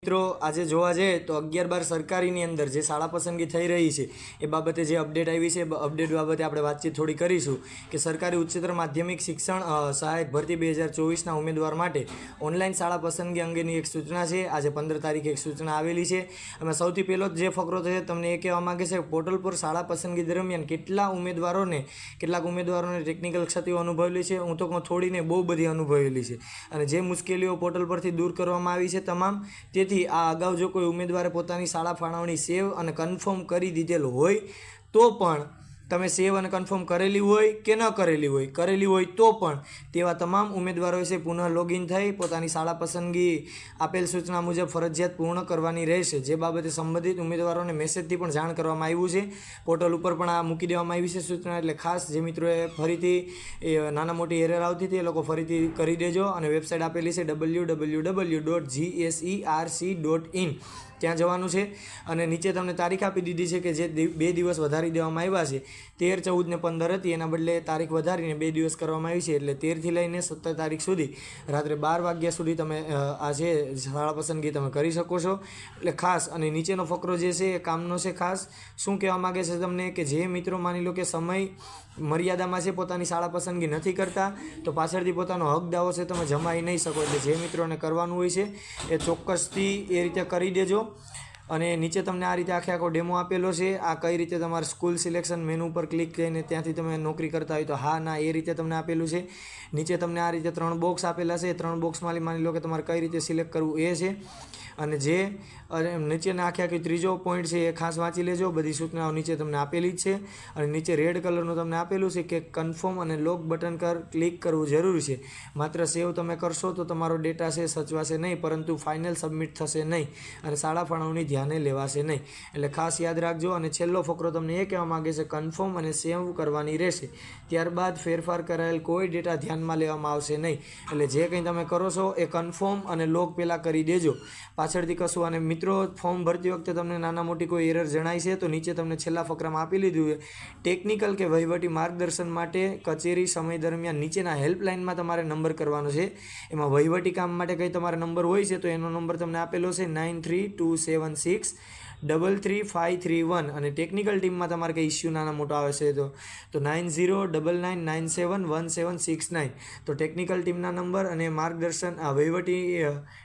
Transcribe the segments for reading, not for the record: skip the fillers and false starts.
મિત્રો આજે જોવા જઈએ તો 11-12 સરકારીની અંદર જે શાળા પસંદગી થઈ રહી છે એ બાબતે જે અપડેટ આવી છે અપડેટ બાબતે આપણે વાતચીત થોડી કરીશું કે સરકારી ઉચ્ચતર માધ્યમિક શિક્ષણ સહાયક ભરતી 2024ના ઉમેદવાર માટે ઓનલાઈન શાળા પસંદગી અંગેની એક સૂચના છે. આજે 15 તારીખે એક સૂચના આવેલી છે. એમાં સૌથી પહેલો જે ફકરો છે તમને એ કહેવા માગે છે પોર્ટલ પર શાળા પસંદગી દરમિયાન કેટલાક ઉમેદવારોને ટેકનિકલ ક્ષતિઓ અનુભવેલી છે. હું તો થોડીને બહુ બધી અનુભવેલી છે અને જે મુશ્કેલીઓ પોર્ટલ પરથી દૂર કરવામાં આવી છે તમામ તેથી આ અગાઉ જો કોઈ ઉમેદવારે પોતાની શાળા ફાળવણી સેવ અને કન્ફર્મ કરી દીધેલ હોય તો પણ તમે સેવ અને કન્ફર્મ કરેલી હોય કે ન કરેલી હોય તો પણ તેવા તમામ ઉમેદવારો વિશે પુનઃ લોગિન થઈ પોતાની શાળા પસંદગી આપેલ સૂચના મુજબ ફરજિયાત પૂર્ણ કરવાની રહેશે. જે બાબતે સંબંધિત ઉમેદવારોને મેસેજથી પણ જાણ કરવામાં આવ્યું છે. પોર્ટલ ઉપર પણ આ મૂકી દેવામાં આવી છે સૂચના. એટલે ખાસ જે મિત્રોએ ફરીથી નાના મોટી એરર આવતી હતી એ લોકો ફરીથી કરી દેજો. અને વેબસાઇટ આપેલી છે www.gserc.in ત્યાં જવાનું છે. અને નીચે તમને તારીખ આપી દીધી છે કે જે 2 દિવસ વધારી દેવામાં આવ્યા છે. 13, 14 ને 15 હતી એના બદલે તારીખ વધારીને 2 દિવસ કરવામાં આવી છે. એટલે 13થી લઈને 17 તારીખ સુધી રાત્રે 12 વાગ્યા સુધી તમે આ જે શાળા પસંદગી તમે કરી શકો છો. એટલે ખાસ અને નીચેનો ફકરો જે છે એ કામનો છે. ખાસ શું કહેવા માગે છે તમને કે જે મિત્રો માની લો કે સમય મર્યાદામાં છે પોતાની શાળા પસંદગી નથી કરતા તો પાછળથી પોતાનો હક દાવો છે તમે જમાવી નહીં શકો. એટલે જે મિત્રોને કરવાનું હોય છે એ ચોક્કસથી એ રીતે કરી દેજો. અને નીચે તમને આ રીતે આખો ડેમો આપેલો છે. આ કઈ રીતે તમારે સ્કૂલ સિલેક્શન મેનુ પર ક્લિક કરીને ત્યાંથી તમે નોકરી કરતા હોય તો હા ના એ રીતે તમને આપેલું છે. નીચે તમને આ રીતે 3 બોક્સ આપેલા છે. 3 બોક્સમાં માની લો કે તમારે કઈ રીતે સિલેક્ટ કરવું એ છે. અને જે નીચેના આખી ત્રીજો પોઈન્ટ છે એ ખાસ વાંચી લેજો. બધી સૂચનાઓ નીચે તમને આપેલી જ છે. અને નીચે રેડ કલરનું તમને આપેલું છે કે કન્ફર્મ અને લોક બટન પર ક્લિક કરવું જરૂરી છે. માત્ર સેવ તમે કરશો તો તમારો ડેટા છે સચવાશે નહીં, પરંતુ ફાઇનલ સબમિટ થશે નહીં અને શાળા ફાળવણી ધ્યાને લેવાશે નહીં. એટલે ખાસ યાદ રાખજો. અને છેલ્લો ફકરો તમને એ કહેવા માગે છે કન્ફર્મ અને સેવ કરવાની રહેશે. ત્યારબાદ ફેરફાર કરાયેલ કોઈ ડેટા ધ્યાનમાં લેવામાં આવશે નહીં. એટલે જે કંઈ તમે કરો છો એ કન્ફર્મ અને લોક પહેલાં કરી દેજો પાછળથી કશું. અને મિત્રો ફોર્મ ભરતી વખતે તમને નાના મોટી કોઈ એરર જણાય છે તો નીચે તમને છેલ્લા ફકરામાં આપી લીધું છે ટેકનિકલ કે વહીવટી માર્ગદર્શન માટે કચેરી સમય દરમિયાન નીચેના હેલ્પલાઇનમાં તમારે નંબર કરવાનો છે. એમાં વહીવટી કામ માટે કંઈ તમારે નંબર હોય છે તો એનો નંબર તમને આપેલો છે 9327633531. અને ટેકનિકલ ટીમમાં તમારે કંઈ ઇસ્યુ નાના મોટો આવે છે તો 9099971769. તો ટેકનિકલ ટીમના નંબર અને માર્ગદર્શન વહીવટી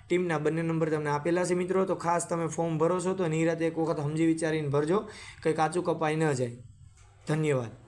ટીમના બંને નંબર તમને આપેલા છે મિત્રો. તો ખાસ તમે ફોર્મ ભરો છો તો નિરાતે એક વખત સમજી વિચારીને ભરજો, કંઈ કાચું કપાઈ ન જાય. ધન્યવાદ.